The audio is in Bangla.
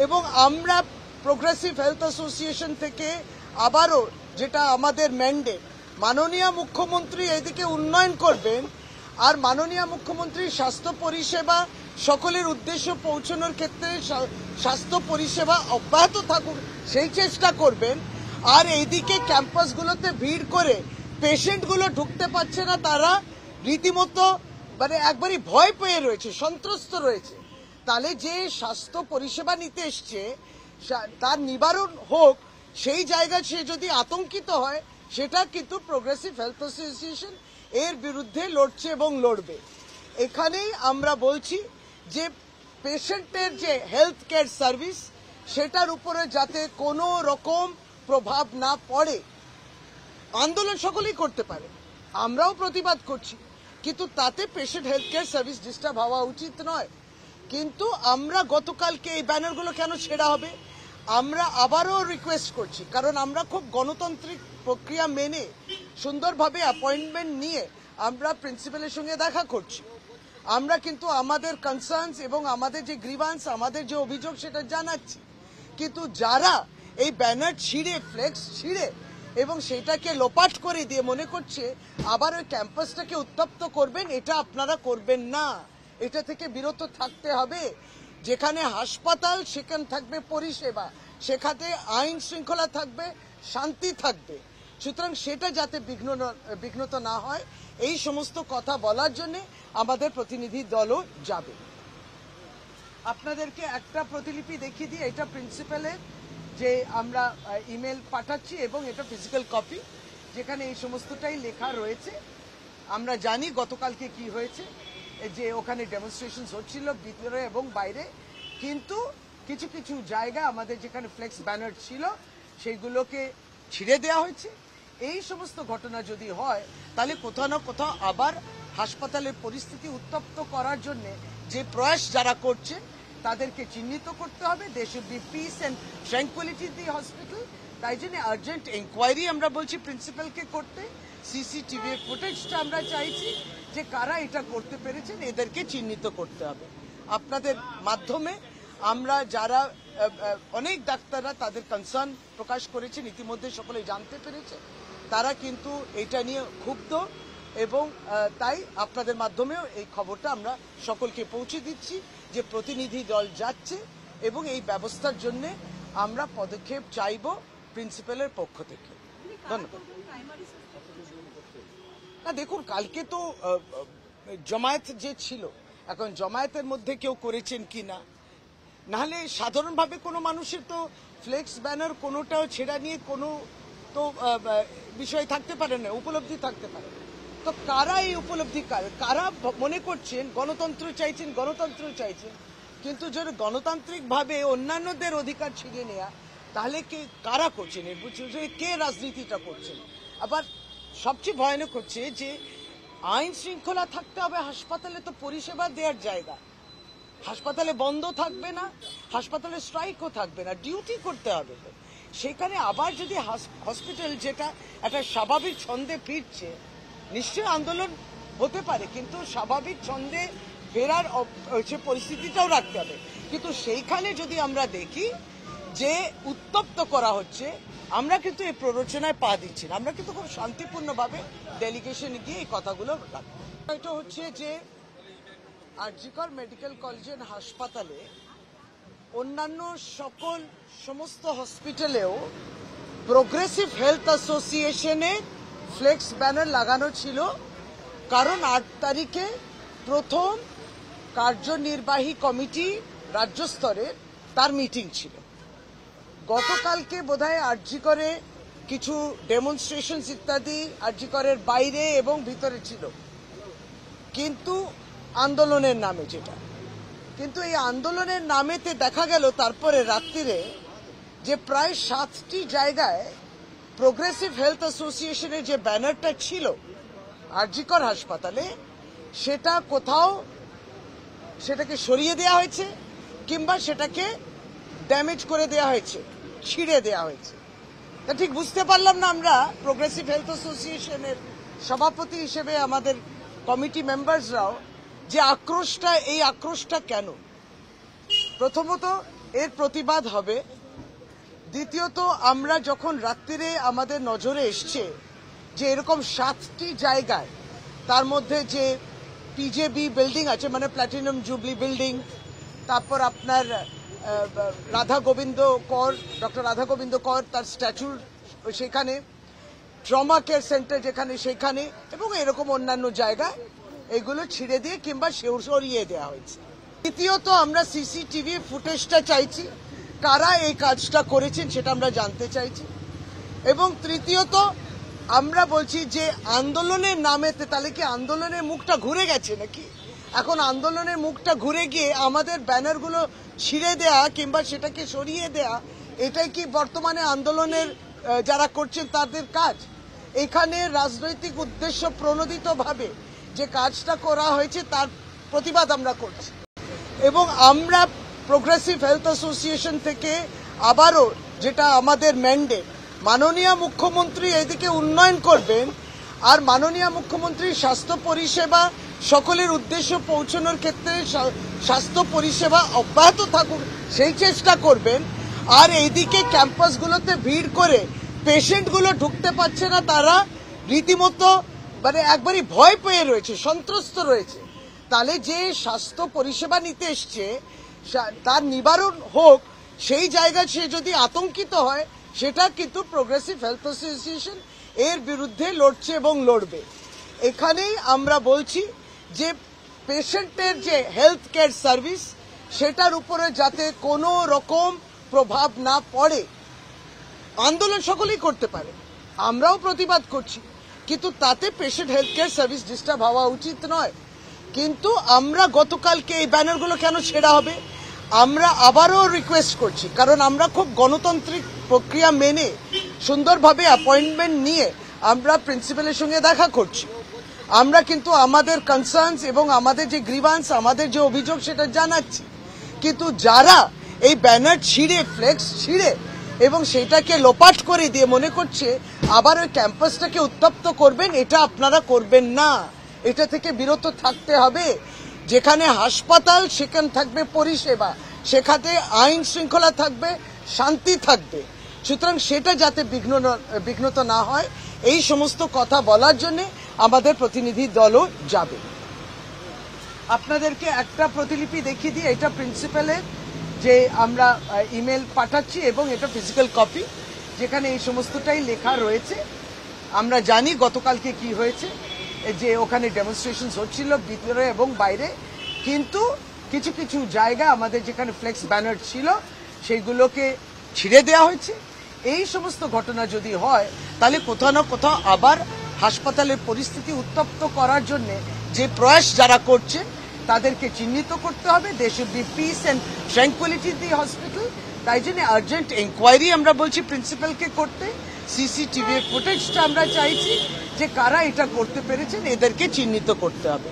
এবং আমরা প্রোগ্রেসিভ হেলথ অ্যাসোসিয়েশন থেকে আবারও যেটা আমাদের ম্যান্ডেট, মাননীয় মুখ্যমন্ত্রী এদিকে উন্নয়ন করবেন আর মাননীয় মুখ্যমন্ত্রী স্বাস্থ্য পরিষেবা সকলের উদ্দেশ্যে পৌঁছানোর ক্ষেত্রে স্বাস্থ্য পরিষেবা অব্যাহত থাকুক সেই চেষ্টা করবেন। আর এইদিকে ক্যাম্পাসগুলোতে ভিড় করে পেশেন্টগুলো ঢুকতে পারছে না, তারা রীতিমতো মানে একবারই ভয় পেয়ে রয়েছে, সন্ত্রস্ত রয়েছে। তাহলে যে স্বাস্থ্য পরিষেবা নিতে এসছে তার নিবারণ হোক, সেই জায়গায় সে যদি আতঙ্কিত হয়, সেটা কিন্তু প্রোগ্রেসিভ হেলথ অ্যাসোসিয়েশন এর বিরুদ্ধে লড়ছে এবং লড়বে। এখানেই আমরা বলছি যে পেশেন্টের যে হেলথ কেয়ার সার্ভিস সেটার উপরে যাতে কোনো রকম প্রভাব না পড়ে। আন্দোলন সকলেই করতে পারে, আমরাও প্রতিবাদ করছি, কিন্তু তাতে patient health care service disturb হওয়া উচিত নয়। কিন্তু আমরা গতকালকে এই ব্যানারগুলো কেন ছেড়া হবে, আমরা আবারও রিকোয়েস্ট করছি, কারণ আমরা খুব গণতান্ত্রিক প্রক্রিয়া মেনে সুন্দরভাবে অ্যাপয়েন্টমেন্ট নিয়ে আমরা প্রিন্সিপালের সঙ্গে দেখা করছি। আমরা কিন্তু আমাদের কনসার্নস এবং আমাদের যে গ্রিভান্স, আমাদের যে অভিযোগ সেটা জানাচ্ছি। কিন্তু যারা এই ব্যানার ছিঁড়ে, ফ্লেক্স ছিঁড়ে এবং সেটাকে লোপাট করে দিয়ে মনে করছে আবার ওই ক্যাম্পাসটাকে উত্তপ্ত করবেন, এটা আপনারা করবেন না। এটা থেকে বিরত থাকতে হবে। যেখানে হাসপাতাল সেখানে থাকবে পরিষেবা, সেখানে আইন শৃঙ্খলা থাকবে, শান্তি থাকবে। সুতরাং সেটা যাতে বিঘ্নত না হয়, এই সমস্ত কথা বলার জন্য আমাদের প্রতিনিধি দলও যাবে। আপনাদেরকে একটা প্রতিলিপি দেখিয়ে দিই, এটা প্রিন্সিপালের যে আমরা ইমেল পাঠাচ্ছি এবং এটা ফিজিক্যাল কপি, যেখানে এই সমস্তটাই লেখা রয়েছে। আমরা জানি গতকালকে কি হয়েছে, যে ওখানে ডেমনস্ট্রেশন হচ্ছিল ভিতরে এবং বাইরে, কিন্তু কিছু কিছু জায়গায় আমাদের যেখানে ফ্লেক্স ব্যানার ছিল সেইগুলোকে ছিঁড়ে দেওয়া হয়েছে। এই সমস্ত ঘটনা যদি হয় তাহলে কোথাও না কোথাও আবার হাসপাতালের পরিস্থিতি উত্তপ্ত করার জন্য যে প্রয়াস যারা করছে তাদেরকে চিহ্নিত করতে হবে। They should be peace and tranquillity in the hospital. তাই জন্য আর্জেন্ট এনকোয়ারি আমরা বলছি প্রিন্সিপালকে করতে। সিসিটিভি ফুটেজটা আমরা চাইছি যে কারা এটা করতে পেরেছেন এদেরকে চিহ্নিত করতে হবে। আপনাদের মাধ্যমে আমরা যারা অনেক ডাক্তাররা তাদের কনসার্ন প্রকাশ করেছেন, ইতিমধ্যে সকলে জানতে পেরেছে, তারা কিন্তু এটা নিয়ে ক্ষুব্ধ এবং তাই আপনাদের মাধ্যমেও এই খবরটা আমরা সকলকে পৌঁছে দিচ্ছি যে প্রতিনিধি দল যাচ্ছে এবং এই ব্যবস্থার জন্য আমরা পদক্ষেপ চাইব প্রিন্সিপালের পক্ষ থেকে। ধন্যবাদ। না দেখুন, কালকে তো জমায়েত যে ছিল, এখন জমায়েতের মধ্যে কেউ করেছেন কি না, নাহলে সাধারণভাবে কোনো মানুষের তো ফ্লেক্স ব্যানার কোনোটাও ছেঁড়া নিয়ে কোনো তো বিষয় থাকতে পারে না, উপলব্ধি থাকতে পারে। তো কারা এই উপলব্ধি, কারা মনে করছেন গণতন্ত্র চাইছেন, গণতন্ত্র চাইছেন, কিন্তু যদি গণতান্ত্রিকভাবে অন্যান্যদের অধিকার ছিনিয়ে নেওয়া, তাহলে কারা করছেন, কে রাজনীতিটা করছেন। আবার সবচেয়ে ভয়ানক হচ্ছে যে আইন শৃঙ্খলা থাকতে হবে, হাসপাতালে তো পরিষেবা দেওয়ার জায়গা, হাসপাতালে বন্ধ থাকবে না, হাসপাতালে স্ট্রাইকও থাকবে না, ডিউটি করতে হবে। সেখানে আবার যদি হসপিটাল যেটা একটা স্বাভাবিক ছন্দে ফিরছে, নিশ্চয়ই আন্দোলন হতে পারে, কিন্তু স্বাভাবিক ছন্দে ফেরার পরিস্থিতিটাও রাখতে হবে। কিন্তু সেইখানে যদি আমরা দেখি যে উত্তপ্ত করা হচ্ছে, আমরা কিন্তু এই প্ররোচনায় পা দিচ্ছি না। আমরা কিন্তু খুব শান্তিপূর্ণভাবে ডেলিগেশন গিয়ে এই কথাগুলো রাখবো। এটা হচ্ছে যে আরজিকর মেডিকেল কলেজ এন্ড হাসপাতালে অন্যান্য সমস্ত হসপিটালেও প্রোগ্রেসিভ হেলথ অ্যাসোসিয়েশনের ফ্লেক্স ব্যানার লাগানো ছিল, কারণ 8 তারিখে প্রথম কার্যনির্বাহী কমিটি রাজ্য স্তরের তার মিটিং ছিল। গতকালকে বোধহয় আরজিকরে কিছু ডেমনস্ট্রেশন ইত্যাদি আরজিকরের বাইরে এবং ভিতরে ছিল, কিন্তু আন্দোলনের নামে যেটা, কিন্তু এই আন্দোলনের নামেতে দেখা গেল তারপরে রাত্রিরে যে প্রায় 7টি জায়গায় প্রোগ্রেসিভ হেলথ অ্যাসোসিয়েশনের যে ব্যানারটা ছিল আরজিকর হাসপাতালে, সেটা কোথাও সেটাকে সরিয়ে দেওয়া হয়েছে কিংবা সেটাকে ড্যামেজ করে দেওয়া হয়েছে, ছিঁড়ে দেওয়া হয়েছে। তা ঠিক বুঝতে পারলাম না আমরা প্রোগ্রেসিভ হেলথ অ্যাসোসিয়েশনের সভাপতি হিসেবে আমাদের কমিটি মেম্বার্সরাও যে এই আক্রোশটা কেন। প্রথমত এর প্রতিবাদ হবে। দ্বিতীয়ত, আমরা যখন রাত্রিরে আমাদের নজরে এসছে যে এরকম 7টি জায়গায়, তার মধ্যে যে পিজেবি বিল্ডিং আছে, মানে প্ল্যাটিনাম জুবলি বিল্ডিং, তারপর আপনার ডক্টর রাধা গোবিন্দ কর তার স্ট্যাচু সেখানে, ট্রমা কেয়ার সেন্টার যেখানে সেখানে, এবং এরকম অন্যান্য জায়গায় এগুলো ছিঁড়ে দিয়ে কিংবা সরিয়ে দেওয়া হয়েছে। তৃতীয়ত, আমরা সিসিটিভি ফুটেজটা চাইছি, কারা এই কাজটা করেছেন সেটা আমরা জানতে চাইছি। এবং তৃতীয়ত, আমরা বলছি যে আন্দোলনের নামেতে তাহলে কি আন্দোলনের মুখটা ঘুরে গেছে নাকি? এখন আন্দোলনের মুখটা ঘুরে গিয়ে আমাদের ব্যানারগুলো ছিঁড়ে দেয়া কিংবা সেটাকে সরিয়ে দেয়া, এটাই কি বর্তমানে আন্দোলনের যারা করছেন তাদের কাজ? এখানে রাজনৈতিক উদ্দেশ্য প্রণোদিতভাবে যে কাজটা করা হয়েছে তার প্রতিবাদ আমরা করছি। এবং আমরা প্রোগ্রেসিভ হেলথ অ্যাসোসিয়েশন থেকে আবারও, যেটা আমাদের ম্যান্ডেট, মাননীয় মুখ্যমন্ত্রী এদিকে উন্নয়ন করবেন, আর মাননীয় মুখ্যমন্ত্রী স্বাস্থ্য পরিষেবা সকলের উদ্দেশ্য পৌঁছানোর ক্ষেত্রে স্বাস্থ্য পরিষেবা অব্যাহত থাকুক সেই চেষ্টা করবেন। আর এইদিকে ক্যাম্পাসগুলোতে ভিড় করে পেশেন্টগুলো ঢুকতে পারছে না, তারা রীতিমতো মানে একবারই ভয় পেয়ে রয়েছে, সন্ত্রস্ত রয়েছে। তাহলে যে স্বাস্থ্য পরিষেবা নিতে এসছে তার নিবারণ হোক, সেই জায়গায় সে যদি আতঙ্কিত হয়, সেটা কিন্তু প্রোগ্রেসিভ হেলথ অ্যাসোসিয়েশন এর বিরুদ্ধে লড়ছে এবং লড়বে। এখানেই আমরা বলছি যে পেশেন্টের যে হেলথ কেয়ার সার্ভিস, সেটার উপরে যাতে কোনো রকম প্রভাব না পড়ে। আন্দোলন সকলেই করতে পারে, আমরাও প্রতিবাদ করছি, কিন্তু তাতে patient health care service disturb হওয়া উচিত নয়। কিন্তু আমরা গতকালকে এই ব্যানারগুলো কেন ছেড়া হবে? আমরা আবারও রিকোয়েস্ট করছি, কারণ আমরা খুব গণতান্ত্রিক প্রক্রিয়া মেনে সুন্দরভাবে অ্যাপয়েন্টমেন্ট নিয়ে আমরা প্রিন্সিপালের সঙ্গে দেখা করছি। আমরা কিন্তু আমাদের কনসার্নস এবং আমাদের যে গ্রিভান্স, আমাদের যে অভিযোগ সেটা জানাচ্ছি। কিন্তু যারা এই ব্যানার ছিঁড়ে, ফ্লেক্স ছিঁড়ে এবং সেটাকে লোপাট করে দিয়ে মনে করছে আবার ওই ক্যাম্পাসটাকে উত্তপ্ত করবেন, এটা আপনারা করবেন না। এটা থেকে বিরত থাকতে হবে। যেখানে হাসপাতাল সেখানে থাকবে পরিষেবা, সেখানে আইন শৃঙ্খলা থাকবে, শান্তি থাকবে। সুতরাং সেটা যাতে বিঘ্নত না হয়, এই সমস্ত কথা বলার জন্য আমাদের প্রতিনিধি দলও যাবে। আপনাদেরকে একটা প্রতিলিপি দেখিয়ে দিই, এটা প্রিন্সিপালের যে আমরা ইমেল পাঠাচ্ছি এবং এটা ফিজিক্যাল কপি, যেখানে এই সমস্তটাই লেখা রয়েছে। আমরা জানি গতকালকে কি হয়েছে, যে ওখানে ডেমনস্ট্রেশন হচ্ছিল ভিতরে এবং বাইরে, কিন্তু কিছু কিছু জায়গা আমাদের যেখানে ফ্লেক্স ব্যানার ছিল সেইগুলোকে ছিঁড়ে দেওয়া হয়েছে। এই সমস্ত ঘটনা যদি হয়, তাহলে কোথাও না কোথাও আবার হাসপাতালের পরিস্থিতি উত্তপ্ত করার জন্য যে প্রয়াস যারা করছে তাদেরকে চিহ্নিত করতে হবে। They should be peace and tranquillity the hospital. তাই জন্য আর্জেন্ট এনকোয়ারি আমরা বলছি প্রিন্সিপালকে করতে। সিসিটিভি ফুটেজটা আমরা চাইছি, যে কারা এটা করতে পেরেছেন এদেরকে চিহ্নিত করতে হবে।